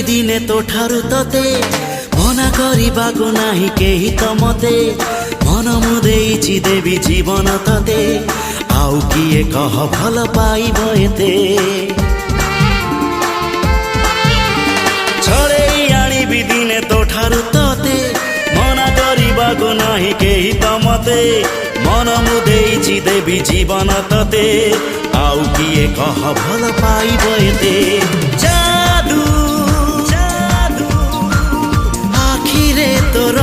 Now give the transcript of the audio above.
दिने तो ठारू तते मना करिबाको नाही केही त मते मन मु देइछि देवी जीवन तते आउ किए कह भल पाइब एते छड़ेई आनिबि दिने तो ठारू तते मना करिबाको नाही केही त मते मन मु देइछि देवी जीवन तते आउ किए कह भल पाइब एते जादू जादू आखिरे तोर